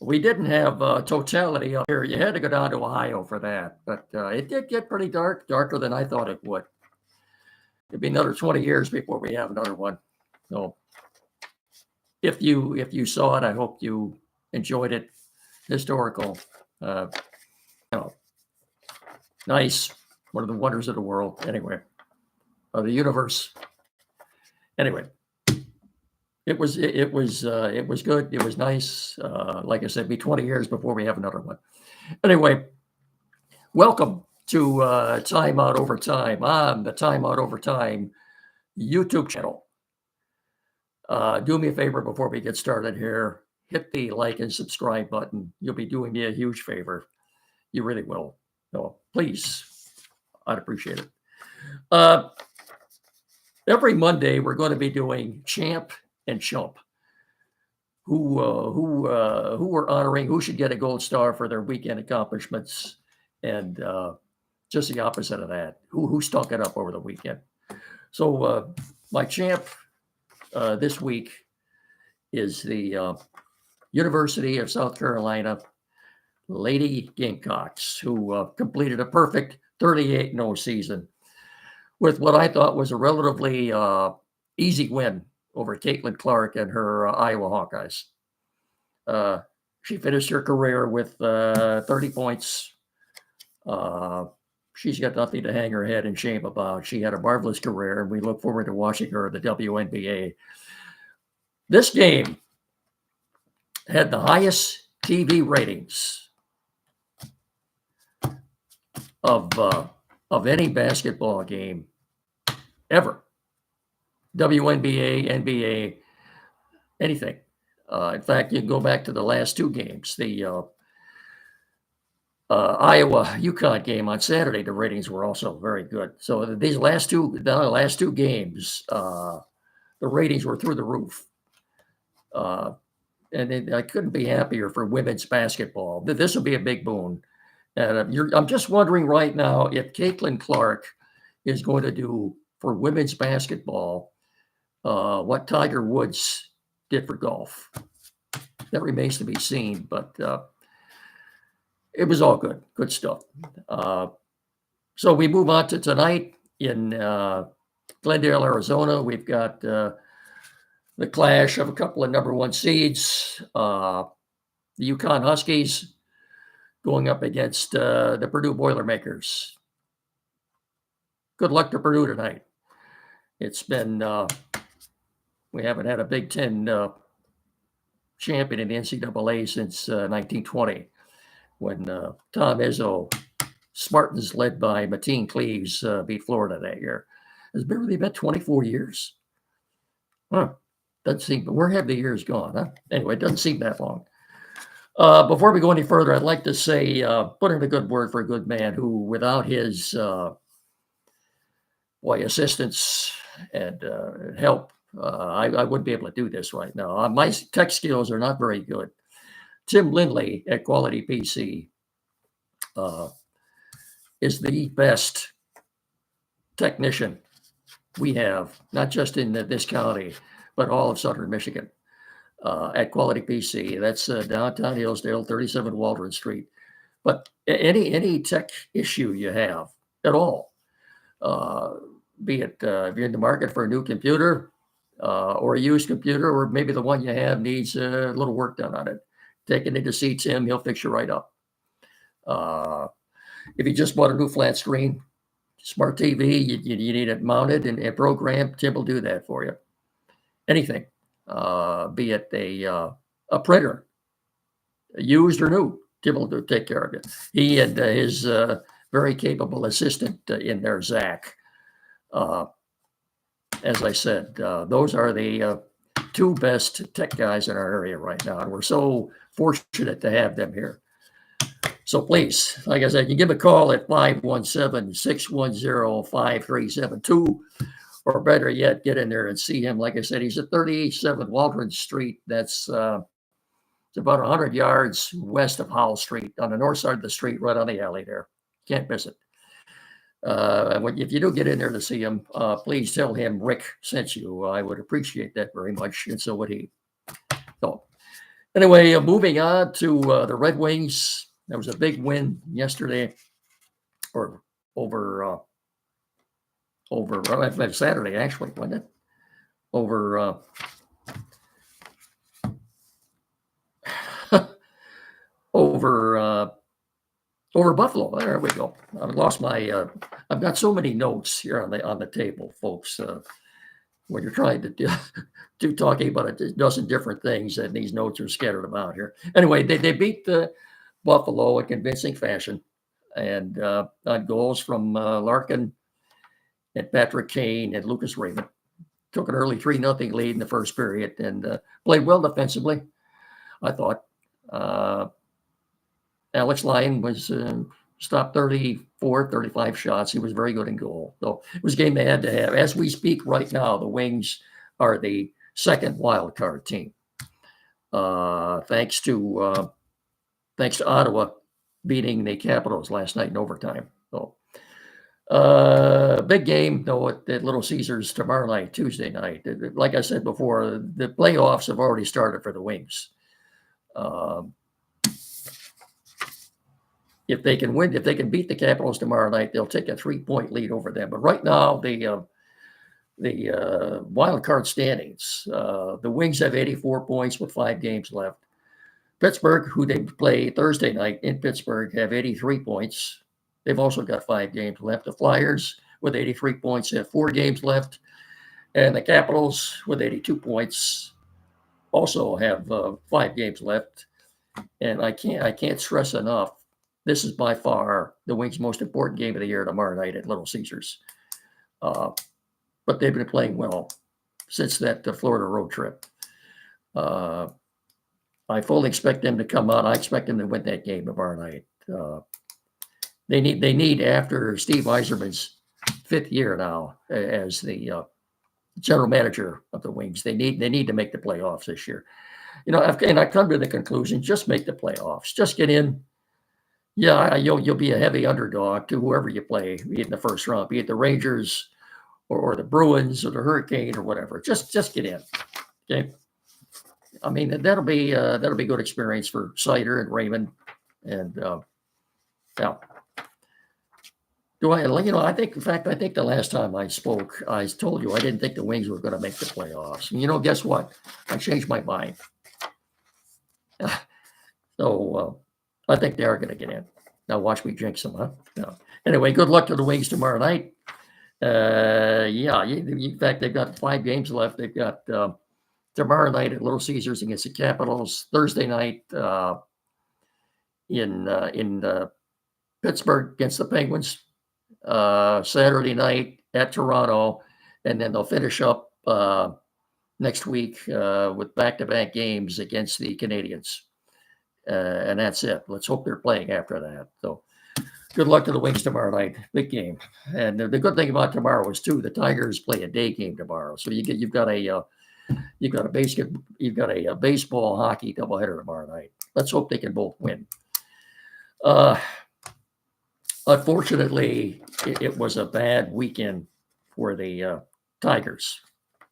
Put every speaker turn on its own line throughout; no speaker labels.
We didn't have totality up here. You had to go down to Ohio for that, but it did get pretty dark, darker than I thought it would. It'd be another 20 years before we have another one. So if you saw it, I hope you enjoyed it. Historical, uh, you know, nice. One of the wonders of the world. Anyway, of the universe. Anyway, it was good. It was nice. Like I said, be 20 years before we have another one. Anyway, welcome to Time Out Over Time on the Time Out Over Time YouTube channel. Do me a favor before we get started here. Hit the like and subscribe button. You'll be doing me a huge favor. You really will. So please, I'd appreciate it. Every Monday, we're going to be doing Champ and Chump. Who we're honoring, who should get a gold star for their weekend accomplishments, and just the opposite of that, who stunk it up over the weekend. So my champ this week is the University of South Carolina Lady Gamecocks, who completed a perfect 38-0 season with what I thought was a relatively easy win over Caitlin Clark and her Iowa Hawkeyes. She finished her career with 30 points. She's got nothing to hang her head in shame about. She had a marvelous career, and we look forward to watching her in the WNBA. This game had the highest TV ratings of any basketball game ever. WNBA, NBA, anything. In fact, you can go back to the last two games. The Iowa-UConn game on Saturday, the ratings were also very good. So the last two games, the ratings were through the roof. And I couldn't be happier for women's basketball. This will be a big boon. And I'm just wondering right now if Caitlin Clark is going to do for women's basketball what Tiger Woods did for golf. That remains to be seen, but it was all good stuff. So we move on to tonight in Glendale, Arizona. We've got the clash of a couple of number one seeds, the UConn Huskies going up against the Purdue Boilermakers. Good luck to Purdue tonight. It's been, we haven't had a Big Ten champion in the NCAA since 1920, when Tom Izzo, Spartans led by Mateen Cleaves, beat Florida that year. It's barely been 24 years. Huh. Doesn't seem, but where have the years gone? Huh? Anyway, it doesn't seem that long. Before we go any further, I'd like to say, put in a good word for a good man who, without his assistance and help, I wouldn't be able to do this right now. My tech skills are not very good. Tim Lindley at Quality PC is the best technician we have, not just in this county, but all of Southern Michigan. At Quality PC. That's downtown Hillsdale, 37 Waldron Street. But any tech issue you have at all, be it if you're in the market for a new computer or a used computer, or maybe the one you have needs a little work done on it, take it in to see Tim. He'll fix you right up. If you just bought a new flat screen, smart TV, you need it mounted and programmed, Tim will do that for you. Anything. Be it a printer, used or new, Tim will take care of it. He and his very capable assistant in there, Zach. As I said, those are the two best tech guys in our area right now, and we're so fortunate to have them here. So please, like I said, you give a call at 517-610-5372. Or better yet, get in there and see him. Like I said, he's at 37 Waldron Street. That's it's about 100 yards west of Howell Street, on the north side of the street, right on the alley there. Can't miss it. If you do get in there to see him, please tell him Rick sent you. I would appreciate that very much, and so would he. So Anyway, moving on to the Red Wings. There was a big win yesterday, or over Saturday actually, wasn't it? Over over over Buffalo. There we go. I've lost my. I've got so many notes here on the table, folks. When you're trying to do talking about a dozen different things, and these notes are scattered about here. Anyway, they beat Buffalo in convincing fashion, and on goals from Larkin and Patrick Kane and Lucas Raymond. Took an early 3-0 lead in the first period and played well defensively, I thought. Alex Lyon was stopped 34, 35 shots. He was very good in goal. So it was a game they had to have. As we speak right now, the Wings are the second wild card team. Thanks to Ottawa beating the Capitals last night in overtime. So big game though at Little Caesars tomorrow night, Tuesday night. Like I said before, the playoffs have already started for the Wings. If they can win, if they can beat the Capitals tomorrow night, they'll take a 3-point lead over them. But right now, the wild card standings, the Wings have 84 points with 5 games left. Pittsburgh, who they play Thursday night in Pittsburgh, have 83 points. They've also got 5 games left. The Flyers, with 83 points, have 4 games left. And the Capitals, with 82 points, also have 5 games left. And I can't stress enough, this is by far the Wings' most important game of the year tomorrow night at Little Caesars. But they've been playing well since that Florida road trip. I fully expect them to come out. I expect them to win that game tomorrow night. They need after Steve Yzerman's 5th year now as the general manager of the Wings. They need to make the playoffs this year. And I've come to the conclusion: just make the playoffs, just get in. Yeah, you'll be a heavy underdog to whoever you play, be it in the first round, be it the Rangers or the Bruins or the Hurricane or whatever. Just get in. Okay. I mean, that'll be good experience for Seider and Raymond. And yeah. I think the last time I spoke, I told you I didn't think the Wings were going to make the playoffs. And guess what? I changed my mind. So I think they are going to get in. Now watch me jinx them, huh? No. Anyway, good luck to the Wings tomorrow night. In fact, they've got 5 games left. They've got tomorrow night at Little Caesars against the Capitals. Thursday night in Pittsburgh against the Penguins. Saturday night at Toronto, and then they'll finish up next week with back-to-back games against the Canadiens. And that's it. Let's hope they're playing after that. So good luck to the Wings tomorrow night. Big game. And the good thing about tomorrow is too, the Tigers play a day game tomorrow. So you've got a baseball, hockey doubleheader tomorrow night. Let's hope they can both win. Unfortunately, it was a bad weekend for the Tigers.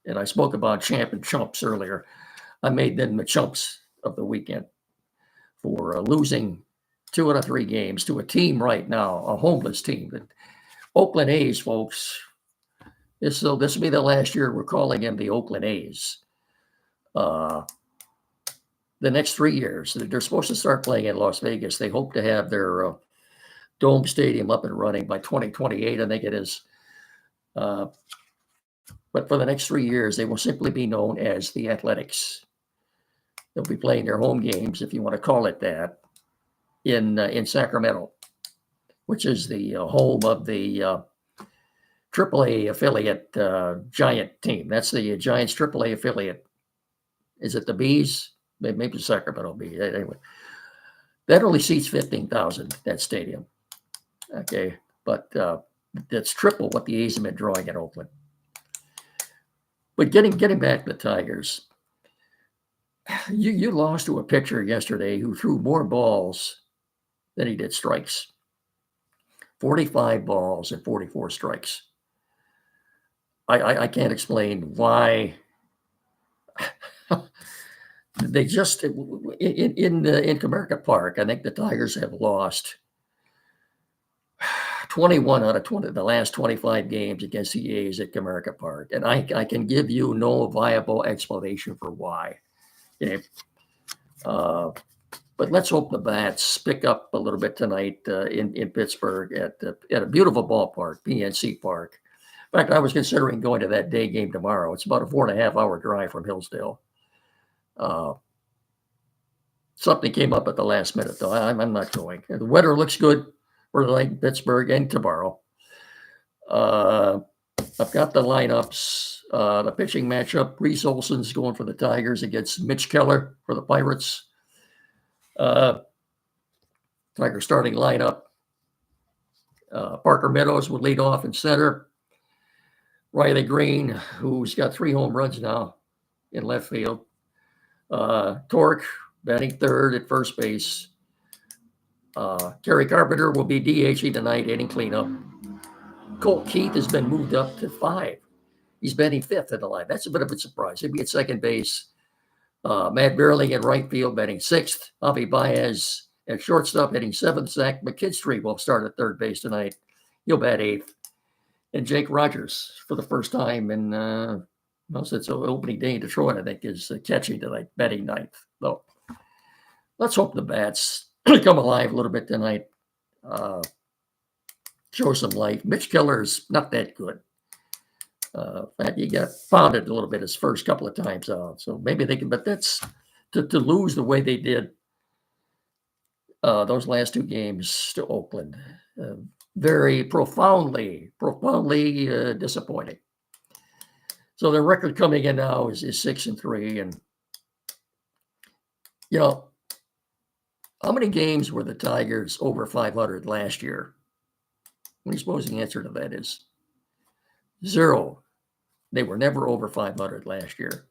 And I spoke about champ and chumps earlier. I made them the chumps of the weekend for losing 2 out of 3 games to a team right now, a homeless team. The Oakland A's, folks. This will be the last year we're calling them the Oakland A's. The next 3 years, they're supposed to start playing in Las Vegas. They hope to have their Dome Stadium up and running by 2028, I think it is. But for the next 3 years, they will simply be known as the Athletics. They'll be playing their home games, if you want to call it that, in Sacramento, which is the home of the AAA affiliate Giant team. That's the Giants AAA affiliate. Is it the Bees? Maybe Sacramento Bees. Anyway, that only seats 15,000, that stadium. Okay, but that's triple what the A's have been drawing in Oakland. But getting back to the Tigers, you lost to a pitcher yesterday who threw more balls than he did strikes. 45 balls and 44 strikes. I can't explain why they just in Comerica Park, I think the Tigers have lost 21 out of 20 the last 25 games against the A's at Comerica Park, and I can give you no viable explanation for why. Okay. But let's hope the bats pick up a little bit tonight in Pittsburgh at a beautiful ballpark, PNC Park. In fact, I was considering going to that day game tomorrow. It's about a 4.5 hour drive from Hillsdale. Something came up at the last minute, though. I'm not going. The weather looks good for like Pittsburgh and tomorrow. I've got the lineups. The pitching matchup: Reese Olson's going for the Tigers against Mitch Keller for the Pirates. Tiger starting lineup. Parker Meadows would lead off in center. Riley Green, who's got 3 home runs now in left field. Torque batting third at first base. Kerry Carpenter will be DHing tonight, hitting cleanup. Colt Keith has been moved up to 5. He's batting 5th in the line. That's a bit of a surprise. He'll be at second base. Matt Beerling at right field, batting 6th. Javi Baez at shortstop, hitting 7th. Zach McKinstry will start at third base tonight. He'll bat 8th. And Jake Rogers, for the first time in since opening day in Detroit, I think, is catching tonight, batting 9th. So let's hope the bats come alive a little bit tonight. Show some life. Mitch Keller's not that good. In fact, he got pounded a little bit his first couple of times out. So maybe they can, but that's to lose the way they did those last 2 games to Oakland. Very profoundly disappointing. So their record coming in now is 6-3. And, how many games were the Tigers over 500 last year? What do you suppose the answer to that is? 0. They were never over 500 last year.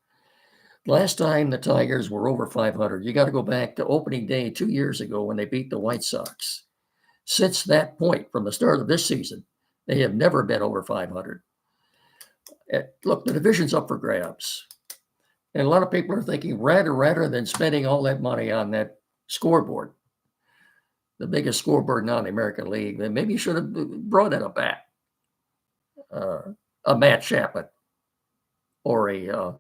Last time the Tigers were over 500, you got to go back to opening day 2 years ago when they beat the White Sox. Since that point, from the start of this season, they have never been over 500. Look, the division's up for grabs. And a lot of people are thinking rather than spending all that money on that scoreboard, the biggest scoreboard now in the American League, then maybe you should have brought in a bat. A Matt Chapman or a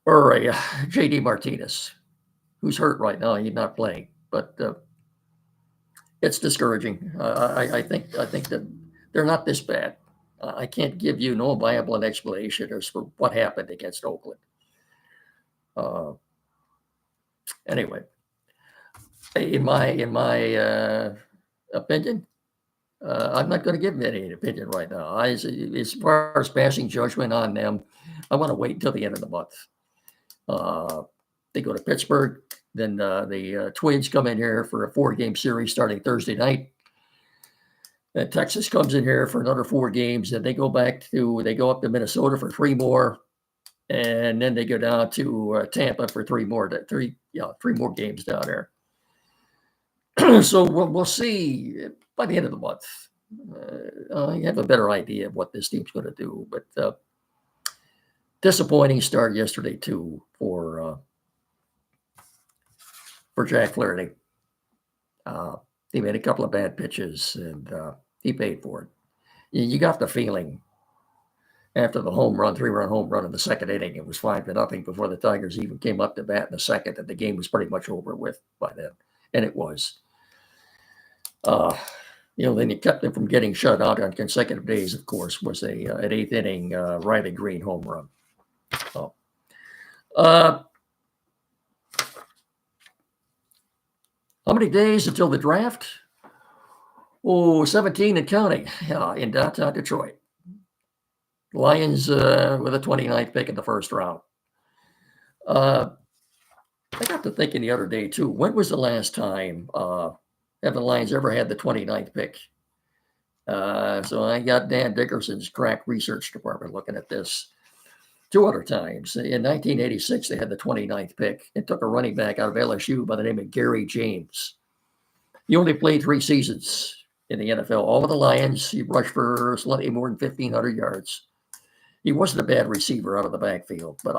JD Martinez, who's hurt right now. He's not playing, but it's discouraging. I think that they're not this bad. I can't give you no viable explanation as for what happened against Oakland. Anyway, in my opinion, I'm not going to give any opinion right now. As far as passing judgment on them, I want to wait until the end of the month. They go to Pittsburgh, then the Twins come in here for a 4-game series starting Thursday night. And Texas comes in here for another 4 games, and they go up to Minnesota for 3 more, and then they go down to Tampa for 3 more games down there. So we'll see by the end of the month. I have a better idea of what this team's going to do, but disappointing start yesterday too for Jack Flaherty. He made a couple of bad pitches, and he paid for it. You got the feeling after the 3-run home run in the second inning, it was 5-0 before the Tigers even came up to bat in the second, that the game was pretty much over with by then, and it was. Then you kept them from getting shut out on consecutive days, of course, was an 8th inning Riley Green home run. So, how many days until the draft? 17 and counting in downtown Detroit. Lions with a 29th pick in the first round. I got to thinking the other day, too, when was the last time have the Lions ever had the 29th pick? So I got Dan Dickerson's crack research department looking at this 2 other times. In 1986, they had the 29th pick. It took a running back out of LSU by the name of Gary James. He only played 3 seasons in the NFL. All of the Lions, he rushed for slightly more than 1,500 yards. He wasn't a bad receiver out of the backfield, but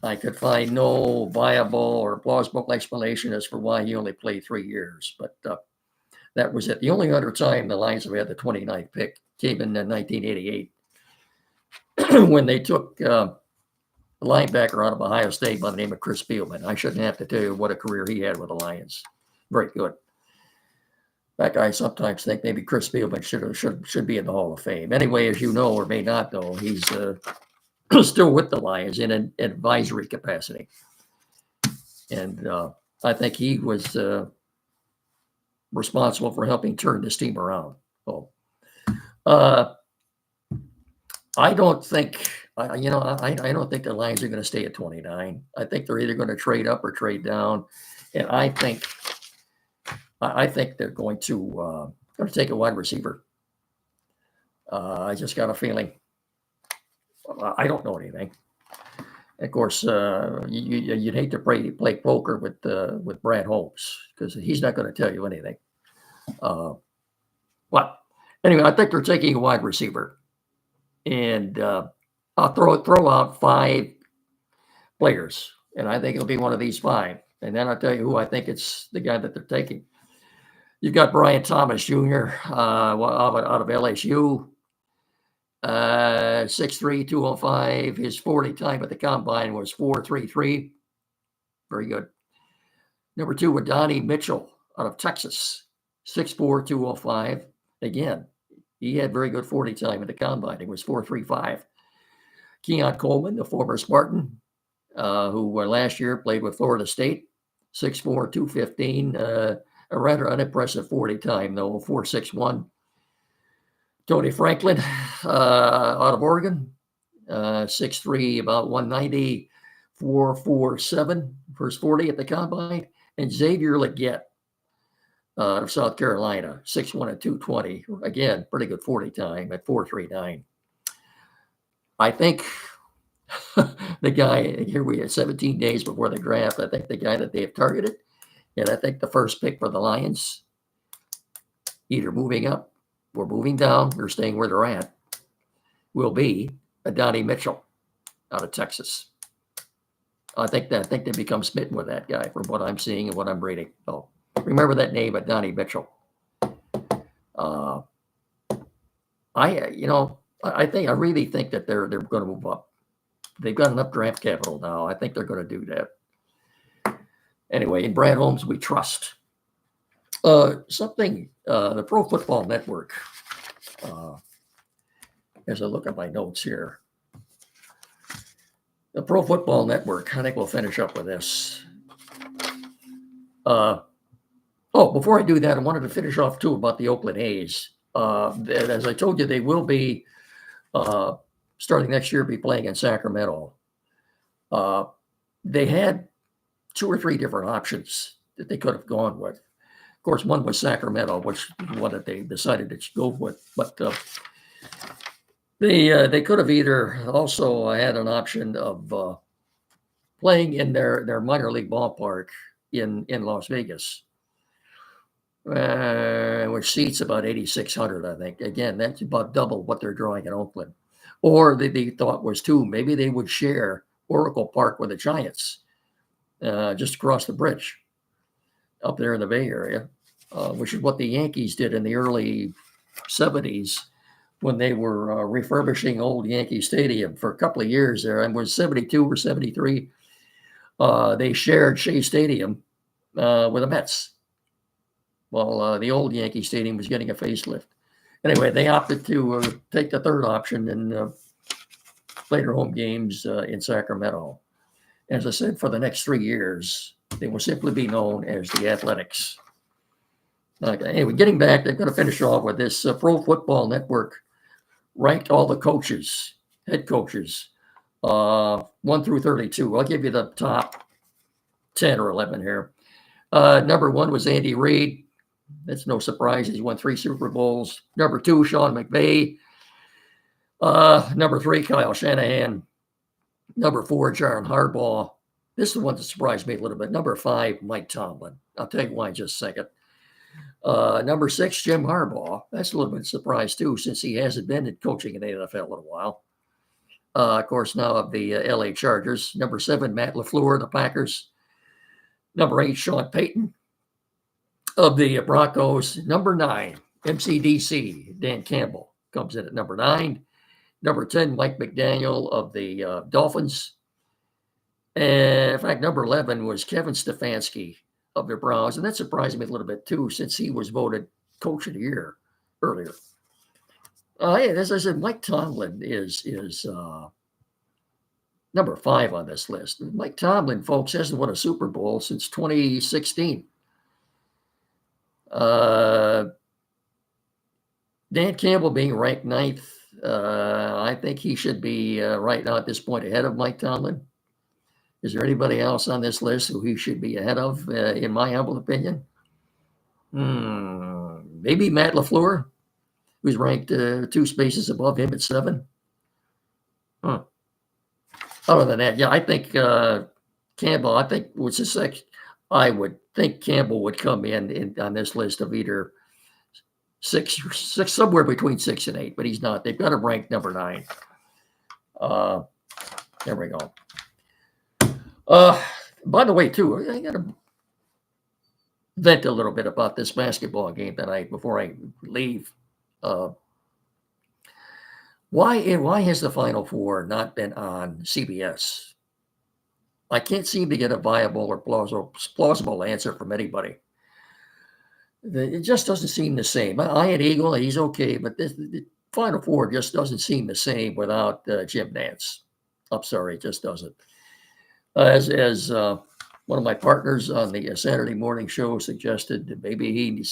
I could find no viable or plausible explanation as for why he only played 3 years, but that was it. The only other time the Lions have had the 29th pick came in 1988 when they took a linebacker out of Ohio State by the name of Chris Spielman. I shouldn't have to tell you what a career he had with the Lions. Very good. That guy sometimes think maybe Chris Spielman should be in the Hall of Fame. Anyway, as you know or may not know, he's still with the Lions in an advisory capacity. And I think he was responsible for helping turn this team around. So, I don't think, I don't think the Lions are going to stay at 29. I think they're either going to trade up or trade down. And I think they're going to take a wide receiver. I just got a feeling. I don't know anything. Of course, you'd hate to play poker with Brad Holmes because he's not going to tell you anything. But anyway, I think they're taking a wide receiver, and I'll throw out 5 players, and I think it'll be one of these 5. And then I'll tell you who I think it's the guy that they're taking. You've got Brian Thomas Jr. Out of LSU. 6'3", 205. His 40 time at the combine was 4.33. Very good. Number 2 with Donnie Mitchell out of Texas. 6'4", 205. Again, he had very good 40 time at the combine. It was 4.35. Keon Coleman, the former Spartan, who last year played with Florida State. 6'4", 215. A rather unimpressive 40 time, though, 4.61. Tony Franklin out of Oregon, 6'3", about 190, 4.47 for his 40 at the combine. And Xavier Legette out of South Carolina, 6'1" and 220. Again, pretty good 40 time at 4.39. I think the guy, here we are 17 days before the draft, I think the guy that they have targeted, and I think the first pick for the Lions, either moving up or moving down or staying where they're at, will be Donnie Mitchell out of Texas. I think they become smitten with that guy from what I'm seeing and what I'm reading. So remember that name, Donnie Mitchell. I really think that they're going to move up. They've got enough draft capital now. I think they're going to do that. Anyway, in Brad Holmes, we trust. The Pro Football Network, as I look at my notes here, the Pro Football Network, I think we'll finish up with this. Before I do that, I wanted to finish off too about the Oakland A's. As I told you, they will be starting next year, be playing in Sacramento. They had 2 or 3 different options that they could have gone with. Of course, one was Sacramento, which is one that they decided to go with. But they could have either also had an option of playing in their minor league ballpark in Las Vegas, which seats about 8,600, I think. Again, that's about double what they're drawing in Oakland. Or the thought was, too, maybe they would share Oracle Park with the Giants just across the bridge up there in the Bay Area, which is what the Yankees did in the early 70s when they were refurbishing old Yankee Stadium for a couple of years there. And was 72 or 73, they shared Shea Stadium with the Mets. Well, the old Yankee Stadium was getting a facelift. Anyway, they opted to take the third option and play their home games in Sacramento. As I said, for the next 3 years, they will simply be known as the Athletics. Anyway, getting back, they're going to finish off with this. Pro Football Network ranked all the coaches, head coaches, 1 through 32. I'll give you the top 10 or 11 here. Number 1 was Andy Reid. That's no surprise. He's won 3 Super Bowls. Number 2, Sean McVay. Number 3, Kyle Shanahan. Number 4, John Harbaugh. This is the one that surprised me a little bit. Number 5, Mike Tomlin. I'll tell you why in just a second. Number 6, Jim Harbaugh. That's a little bit of a surprise, too, since he hasn't been in coaching in the NFL in a while. of course, now of the LA Chargers. Number 7, Matt LaFleur, the Packers. Number 8, Sean Payton of the Broncos. Number 9, MCDC, Dan Campbell comes in at number 9. Number 10, Mike McDaniel of the Dolphins. And in fact, number 11 was Kevin Stefanski of the Browns. And that surprised me a little bit too, since he was voted Coach of the Year earlier. As I said, Mike Tomlin is number 5 on this list. Mike Tomlin, folks, hasn't won a Super Bowl since 2016. Dan Campbell being ranked 9th, I think he should be right now at this point ahead of Mike Tomlin. Is there anybody else on this list who he should be ahead of, in my humble opinion? Maybe Matt LaFleur, who's ranked 2 spaces above him at 7. Other than that, yeah, I think Campbell, I would think Campbell would come in on this list of either 6, somewhere between 6 and 8, but he's not. They've got him ranked number 9. There we go. By the way, too, I got to vent a little bit about this basketball game tonight before I leave. Why has the Final Four not been on CBS? I can't seem to get a viable or plausible answer from anybody. It just doesn't seem the same. Ian Eagle, he's okay, but the Final Four just doesn't seem the same without Jim Nantz. I'm sorry, it just doesn't. As one of my partners on the Saturday morning show suggested, that maybe he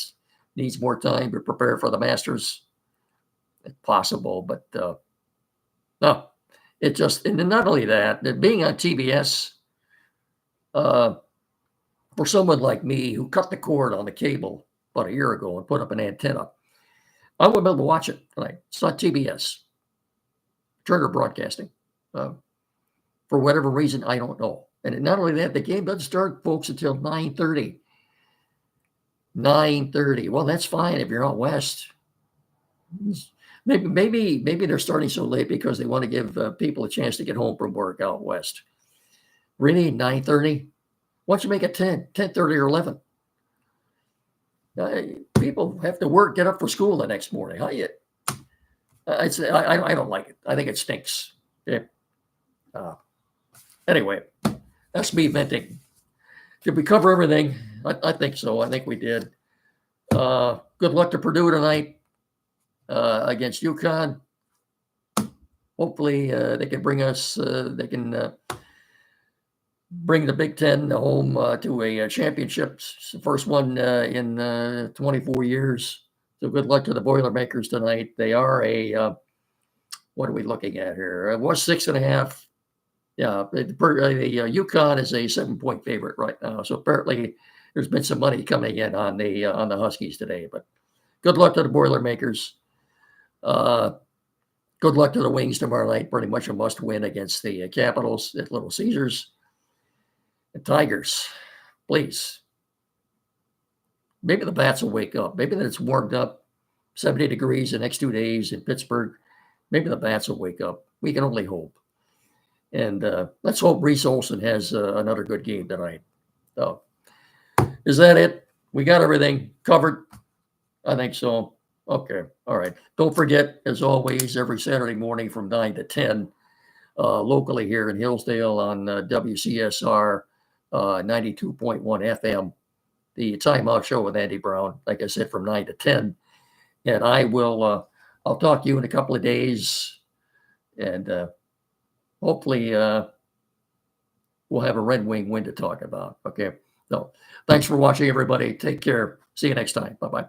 needs more time to prepare for the Masters. It's possible, but no, it just, and not only that being on TBS, for someone like me who cut the cord on the cable about a year ago and put up an antenna, I wouldn't be able to watch it tonight. It's not TBS, Turner Broadcasting. For whatever reason, I don't know. And not only that, the game doesn't start, folks, until 9:30. 9:30. Well, that's fine if you're out west. Maybe they're starting so late because they want to give people a chance to get home from work out west. Really, 9:30? Why don't you make it 10, 10:30 or 11? People have to work, get up for school the next morning. I don't like it. I think it stinks. Yeah. Anyway, that's me venting. Did we cover everything? I think so. I think we did. Good luck to Purdue tonight against UConn. Hopefully they can bring us, bring the Big Ten home to a championship. It's the first one in 24 years. So good luck to the Boilermakers tonight. They are what are we looking at here? It was 6.5. Yeah, the UConn is a 7-point favorite right now. So apparently there's been some money coming in on the Huskies today. But good luck to the Boilermakers. Good luck to the Wings tomorrow night. Pretty much a must-win against the Capitals at Little Caesars. The Tigers, please. Maybe the bats will wake up. Maybe that it's warmed up 70 degrees the next 2 days in Pittsburgh. Maybe the bats will wake up. We can only hope. And let's hope Reese Olson has another good game tonight. So, is that it? We got everything covered? I think so. Okay. All right. Don't forget, as always, every Saturday morning from 9 to 10, locally here in Hillsdale on WCSR 92.1 FM, the Time Out Show with Andy Brown, like I said, from 9 to 10. And I'll talk to you in a couple of days. And hopefully we'll have a Red Wing win to talk about. Okay. So thanks for watching, everybody. Take care. See you next time. Bye-bye.